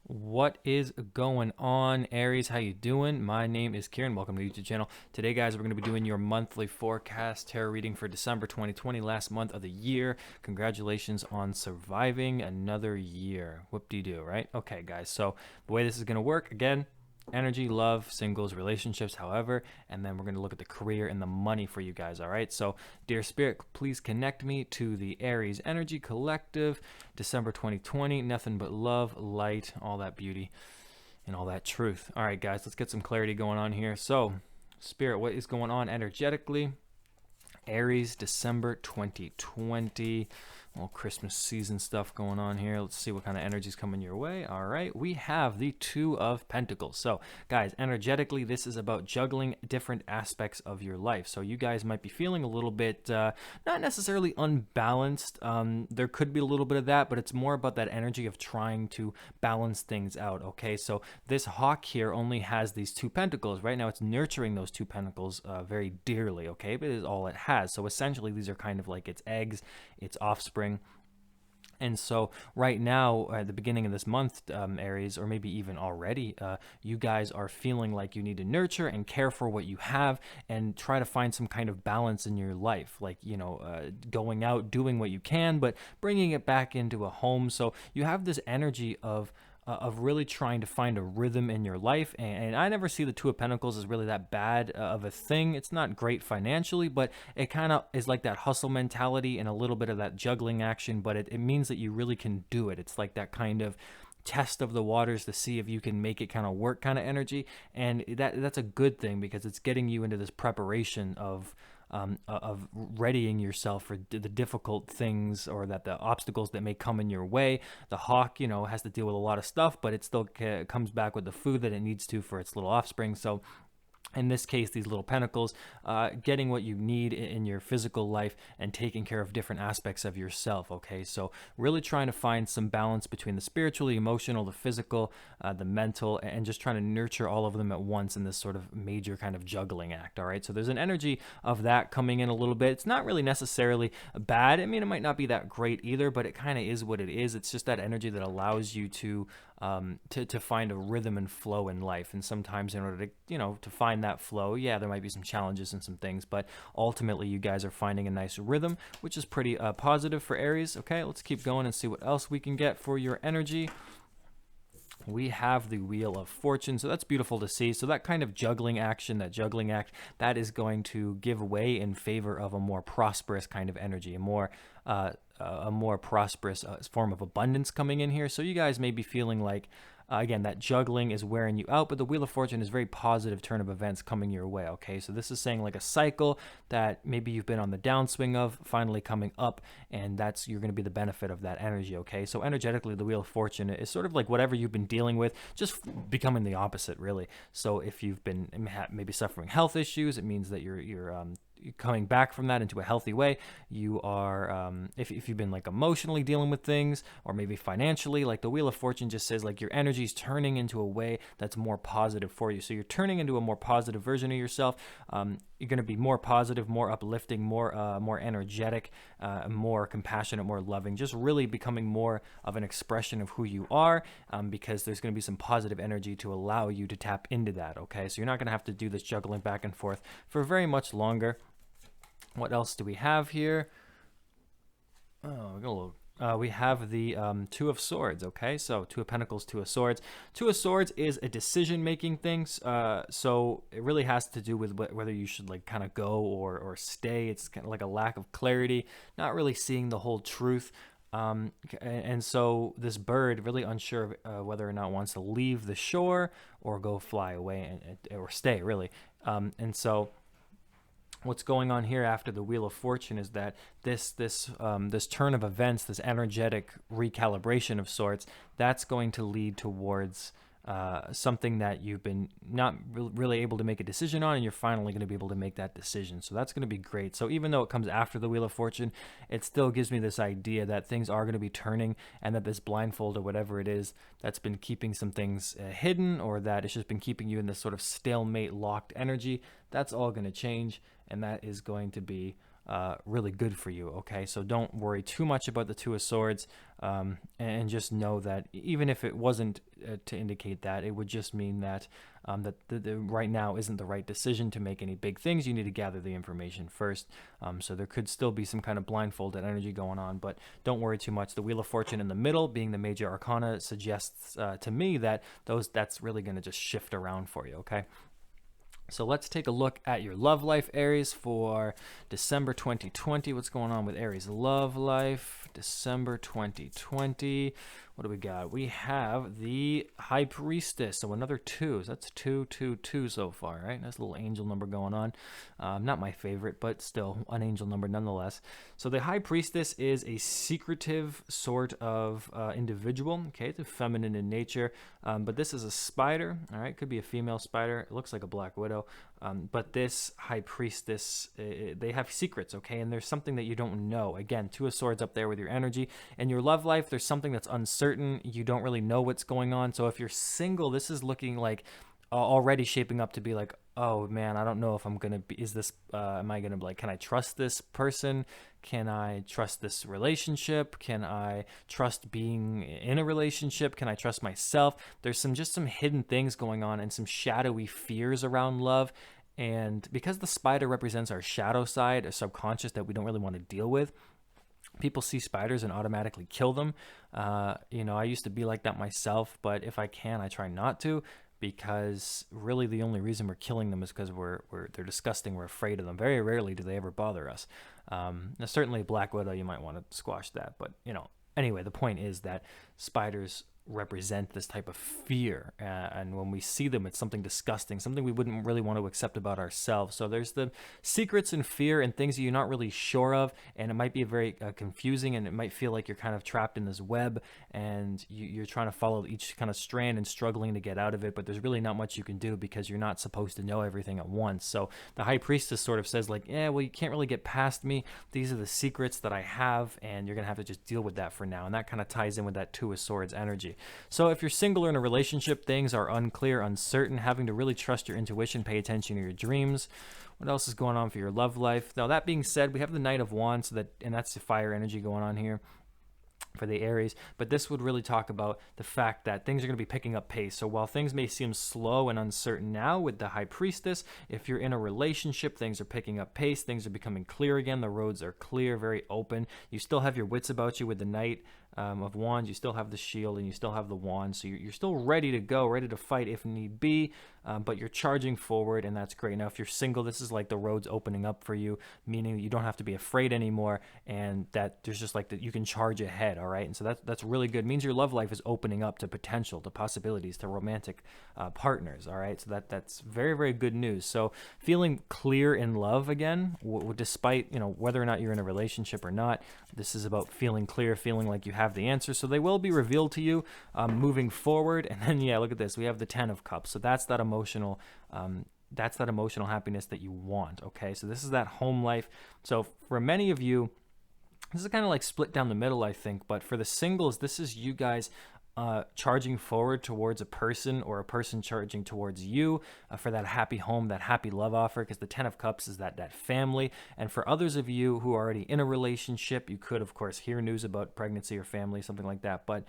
What is going on, Aries? How you doing? My name is Kieran. Welcome to the YouTube channel. Today, guys, we're going to be doing your monthly forecast tarot reading for December 2020, last month of the year. Congratulations on surviving another year. Whoop-de-doo, right? Okay, guys, so the way this is going to work, again, energy, love, singles, relationships, however, and then we're going to look at the career and the money for you guys. All right, so dear spirit, please connect me to the Aries energy collective, December 2020. Nothing but love, light, all that beauty and all that truth. All right, guys, let's get some clarity going on here. So spirit, what is going on energetically? Aries, December 2020. Little Christmas season stuff going on here. Let's see what kind of energy is coming your way. All right, we have the Two of Pentacles. So, guys, energetically, this is about juggling different aspects of your life. So, you guys might be feeling a little bit not necessarily unbalanced. There could be a little bit of that, but it's more about that energy of trying to balance things out. Okay, so this hawk here only has these two pentacles. Right now, it's nurturing those two pentacles very dearly. Okay, but it is all it has. So, essentially, these are kind of like its eggs, its offspring. And so right now, at the beginning of this month, Aries, or maybe even already, you guys are feeling like you need to nurture and care for what you have and try to find some kind of balance in your life. Like, going out, doing what you can, but bringing it back into a home. So you have this energy of really trying to find a rhythm in your life. And I never see the Two of Pentacles as really that bad of a thing. It's not great financially, but it kind of is like that hustle mentality and a little bit of that juggling action, but it means that you really can do it. It's like that kind of test of the waters to see if you can make it kind of work kind of energy. And that's a good thing because it's getting you into this preparation of readying yourself for the difficult things or that the obstacles that may come in your way. The hawk, has to deal with a lot of stuff, but it still comes back with the food that it needs to for its little offspring. So in this case, these little pentacles, getting what you need in your physical life and taking care of different aspects of yourself. Okay, so really trying to find some balance between the spiritual, the emotional, the physical, the mental, and just trying to nurture all of them at once in this sort of major kind of juggling act. All right, so there's an energy of that coming in a little bit. It's not really necessarily bad. I mean, it might not be that great either, but it kind of is what it is. It's just that energy that allows you to find a rhythm and flow in life. And sometimes in order to find that flow, yeah, there might be some challenges and some things, but ultimately you guys are finding a nice rhythm, which is pretty positive for Aries. Okay, let's keep going and see what else we can get for your energy. We have the Wheel of Fortune, so that's beautiful to see. So that kind of juggling action, that juggling act, that is going to give way in favor of a more prosperous kind of energy, a more prosperous form of abundance coming in here. So you guys may be feeling like, again, that juggling is wearing you out, but the Wheel of Fortune is a very positive turn of events coming your way, okay? So this is saying like a cycle that maybe you've been on the downswing of, finally coming up, and you're going to be the benefit of that energy, okay? So energetically, the Wheel of Fortune is sort of like whatever you've been dealing with, just becoming the opposite, really. So if you've been maybe suffering health issues, it means that you're coming back from that into a healthy way. You are if you've been like emotionally dealing with things, or maybe financially, like the Wheel of Fortune just says like your energy is turning into a way that's more positive for you. So you're turning into a more positive version of yourself. You're going to be more positive, more uplifting, more energetic, more compassionate, more loving, just really becoming more of an expression of who you are, because there's going to be some positive energy to allow you to tap into that. Okay, so you're not going to have to do this juggling back and forth for very much longer. What else do we have here? Oh, we got a little. We have the Two of Swords, okay? So Two of Pentacles, Two of Swords. Two of Swords is a decision-making thing, so it really has to do with whether you should like kind of go or stay. It's kind of like a lack of clarity, not really seeing the whole truth. And so this bird really unsure of whether or not wants to leave the shore or go fly away or stay, really. And so what's going on here after the Wheel of Fortune is that this turn of events, this energetic recalibration of sorts, that's going to lead towards something that you've been not really able to make a decision on, and you're finally going to be able to make that decision. So that's going to be great. So even though it comes after the Wheel of Fortune, it still gives me this idea that things are going to be turning, and that this blindfold or whatever it is that's been keeping some things hidden, or that it's just been keeping you in this sort of stalemate locked energy, that's all going to change, and that is going to be really good for you. Okay, so don't worry too much about the Two of Swords, and just know that even if it wasn't to indicate that, it would just mean that the right now isn't the right decision to make any big things. You need to gather the information first. So there could still be some kind of blindfolded energy going on, but don't worry too much. The Wheel of Fortune in the middle, being the major arcana, suggests to me that that's really going to just shift around for you. Okay. So let's take a look at your love life, Aries, for December 2020. What's going on with Aries love life, December 2020? What do we got? We have the High Priestess, so another 2. So that's 2 so far, right? That's a little angel number going on. Not my favorite, but still an angel number nonetheless. So the High Priestess is a secretive sort of individual. Okay, it's feminine in nature, but this is a spider. All right, could be a female spider. It looks like a black widow. But this High Priestess, they have secrets, okay? And there's something that you don't know. Again, 2 of Swords up there with your energy. In your love life, there's something that's uncertain. You don't really know what's going on. So if you're single, this is looking like already shaping up to be like, oh man, I don't know if I'm gonna be, am I gonna, like, can I trust this person? Can I trust this relationship? Can I trust being in a relationship? Can I trust myself? There's just some hidden things going on and some shadowy fears around love. And because the spider represents our shadow side, a subconscious that we don't really want to deal with, people see spiders and automatically kill them. I used to be like that myself, but if I can, I try not to, because really the only reason we're killing them is because they're disgusting. We're afraid of them. Very rarely do they ever bother us. Now certainly Black Widow, you might want to squash that, but anyway, the point is that spiders represent this type of fear, and when we see them, it's something disgusting, something we wouldn't really want to accept about ourselves. So there's the secrets and fear and things that you're not really sure of, and it might be very confusing, and it might feel like you're kind of trapped in this web, and you're trying to follow each kind of strand and struggling to get out of it, but there's really not much you can do because you're not supposed to know everything at once. So the High Priestess sort of says, like, yeah, well, you can't really get past me. These are the secrets that I have, and you're gonna have to just deal with that for now. And that kind of ties in with that Two of Swords energy. So if you're single or in a relationship, things are unclear, uncertain, having to really trust your intuition, pay attention to your dreams. What else is going on for your love life? Now, that being said, we have the Knight of Wands, and that's the fire energy going on here for the Aries, but this would really talk about the fact that things are going to be picking up pace. So while things may seem slow and uncertain now with the High Priestess, if you're in a relationship, things are picking up pace, things are becoming clear again, the roads are clear, very open. You still have your wits about you with the Knight of Wands, you still have the shield, and you still have the wand, so you're still ready to go, ready to fight if need be, but you're charging forward, and that's great. Now if you're single, this is like the roads opening up for you, meaning that you don't have to be afraid anymore, and that there's just like that you can charge ahead. All right, and so that's really good. It means your love life is opening up to potential, to possibilities, to romantic partners. All right, so that's very, very good news. So feeling clear in love again, despite whether or not you're in a relationship or not, this is about feeling clear, feeling like you have the answer. So they will be revealed to you moving forward. And then look at this, we have the Ten of Cups. So that's that emotional happiness that you want. Okay, so this is that home life. So for many of you, this is kind of like split down the middle, I think, but for the singles, this is you guys charging forward towards a person, or a person charging towards you for that happy home, that happy love offer, because the Ten of Cups is that family. And for others of you who are already in a relationship, you could, of course, hear news about pregnancy or family, something like that. But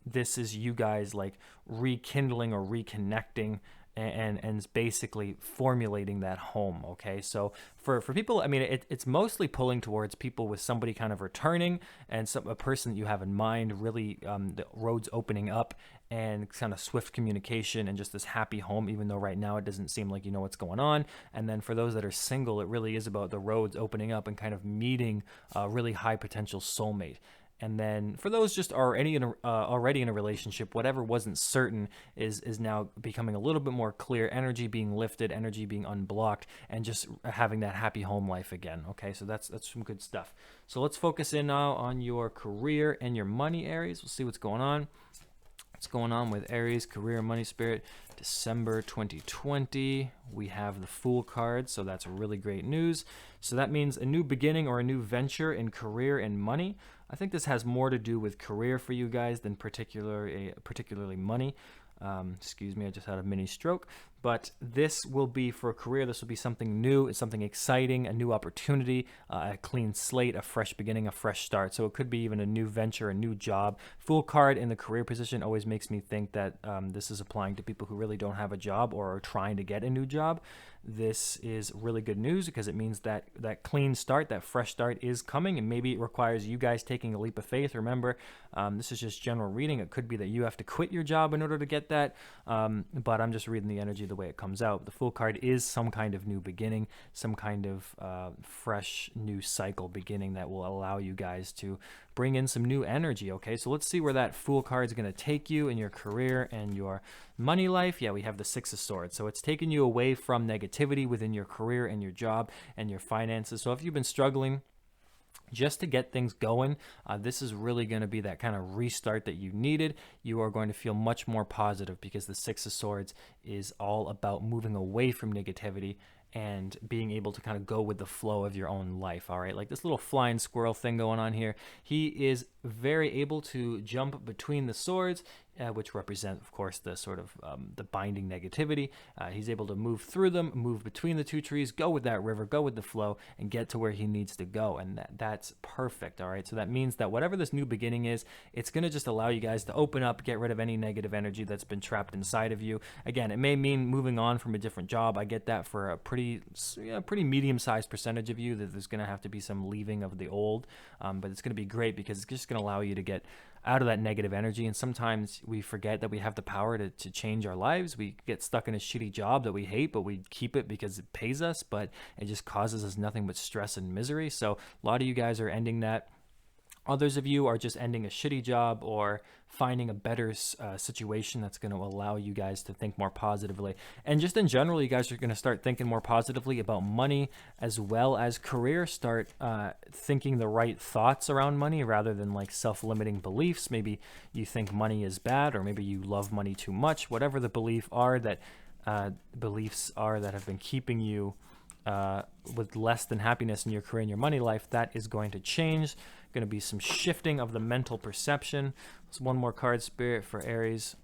this is you guys like rekindling or reconnecting and basically formulating that home. Okay, so for people, I mean, it's mostly pulling towards people with somebody kind of returning, and a person that you have in mind, really the roads opening up, and kind of swift communication, and just this happy home, even though right now it doesn't seem like you know what's going on. And then for those that are single, it really is about the roads opening up and kind of meeting a really high potential soulmate. And then for those just already in a relationship, whatever wasn't certain is now becoming a little bit more clear, energy being lifted, energy being unblocked, and just having that happy home life again. Okay, so that's some good stuff. So let's focus in now on your career and your money, Aries. We'll see what's going on. What's going on with Aries, career, money, spirit, December 2020. We have the Fool card, so that's really great news. So that means a new beginning or a new venture in career and money. I think this has more to do with career for you guys than particularly money. Excuse me, I just had a mini stroke. But this will be for a career. This will be something new. It's something exciting, a new opportunity, a clean slate, a fresh beginning, a fresh start. So it could be even a new venture, a new job. Fool card in the career position always makes me think that this is applying to people who really don't have a job or are trying to get a new job. This is really good news because it means that that clean start, that fresh start is coming, and maybe it requires you guys taking a leap of faith. Remember, this is just general reading. It could be that you have to quit your job in order to get that, but I'm just reading the energy the way it comes out. The Fool card is some kind of new beginning, some kind of fresh new cycle beginning that will allow you guys to bring in some new energy. Okay, so let's see where that Fool card is going to take you in your career and your money life. Yeah, we have the Six of Swords, so it's taking you away from negativity within your career and your job and your finances. So if you've been struggling just to get things going, this is really going to be that kind of restart that you needed. You are going to feel much more positive because the Six of Swords is all about moving away from negativity and being able to kind of go with the flow of your own life. All right, like this little flying squirrel thing going on here. He is very able to jump between the swords, which represent, of course, the sort of the binding negativity. He's able to move through them, move between the two trees, go with that river, go with the flow, and get to where he needs to go. And that's perfect. All right, so that means that whatever this new beginning is, it's going to just allow you guys to open up, get rid of any negative energy that's been trapped inside of you. Again, it may mean moving on from a different job. I get that for a pretty medium-sized percentage of you, that there's going to have to be some leaving of the old, but it's going to be great because it's just going to allow you to get out of that negative energy. And sometimes we forget that we have the power to change our lives. We get stuck in a shitty job that we hate, but we keep it because it pays us, but it just causes us nothing but stress and misery. So a lot of you guys are ending that. Others of you are just ending a shitty job or finding a better situation that's going to allow you guys to think more positively. And just in general, you guys are going to start thinking more positively about money as well as career. Start thinking the right thoughts around money rather than like self-limiting beliefs. Maybe you think money is bad, or maybe you love money too much. Whatever the beliefs are that have been keeping you with less than happiness in your career and your money life, that is going to change. Going to be some shifting of the mental perception. So one more card, Spirit, for Aries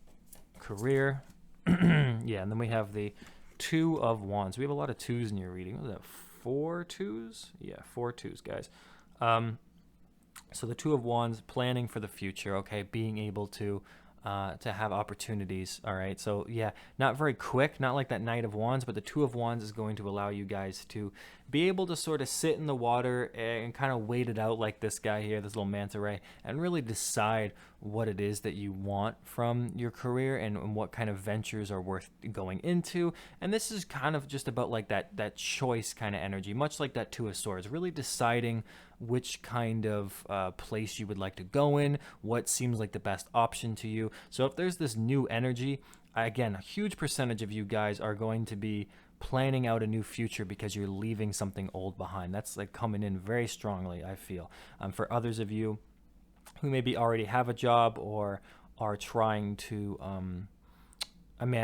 career. Yeah, and then we have the Two of Wands. We have a lot of twos in your reading. What was that, 4 twos? Yeah, 4 twos, guys. So the Two of Wands, planning for the future, okay, being able to have opportunities. All right, so yeah, not very quick, not like that Knight of Wands, but the Two of Wands is going to allow you guys to be able to sort of sit in the water and kind of wait it out, like this guy here, this little manta ray, and really decide what it is that you want from your career and what kind of ventures are worth going into. And this is kind of just about like that choice kind of energy, much like that Two of Swords, really deciding which kind of place you would like to go in, what seems like the best option to you. So if there's this new energy, again, a huge percentage of you guys are going to be planning out a new future because you're leaving something old behind. That's like coming in very strongly, I feel. For others of you who maybe already have a job or are trying to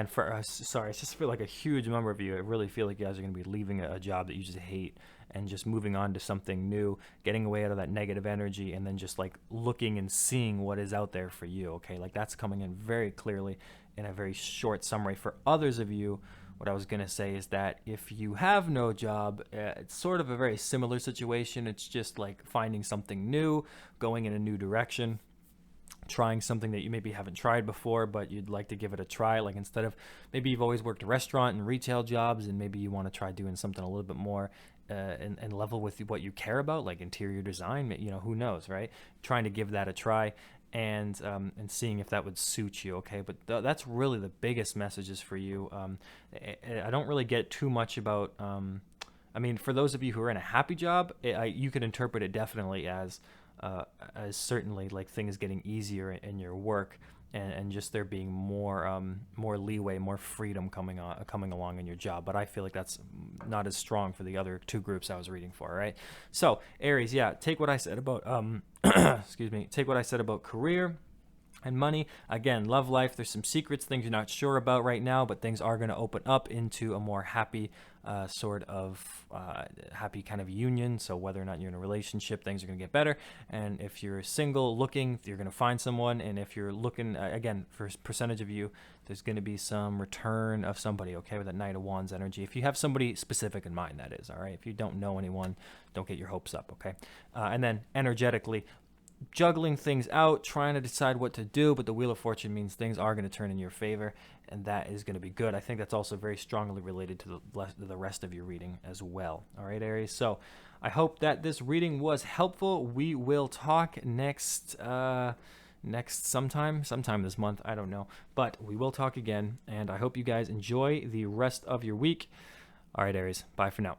for us, sorry, it's just for like a huge number of you, I really feel like you guys are going to be leaving a job that you just hate and just moving on to something new, getting away out of that negative energy, and then just like looking and seeing what is out there for you. Okay, like that's coming in very clearly in a very short summary. For others of you, what I was going to say is that if you have no job, it's sort of a very similar situation. It's just like finding something new, going in a new direction, trying something that you maybe haven't tried before, but you'd like to give it a try. Like instead of, maybe you've always worked restaurant and retail jobs, and maybe you want to try doing something a little bit more and level with what you care about, like interior design, who knows, right? Trying to give that a try and seeing if that would suit you, okay? But that's really the biggest messages for you. I don't really get too much about, for those of you who are in a happy job, you could interpret it definitely as certainly like things getting easier in your work and just there being more leeway, more freedom coming along in your job. But I feel like that's not as strong for the other two groups I was reading for, right? So Aries, yeah, take what I said about excuse me, take what I said about career, And money, again, love life. There's some secrets, things you're not sure about right now, but things are going to open up into a more happy happy kind of union. So whether or not you're in a relationship, things are going to get better. And if you're single looking, you're going to find someone. And if you're looking, again, for percentage of you, there's going to be some return of somebody, okay, with that Knight of Wands energy. If you have somebody specific in mind, that is, all right? If you don't know anyone, don't get your hopes up, okay? And then energetically, juggling things out, trying to decide what to do, but the Wheel of Fortune means things are going to turn in your favor, and that is going to be good. I think that's also very strongly related to the rest of your reading as well. All right, Aries. So I hope that this reading was helpful. We will talk next sometime this month. I don't know, but we will talk again, and I hope you guys enjoy the rest of your week. All right, Aries. Bye for now.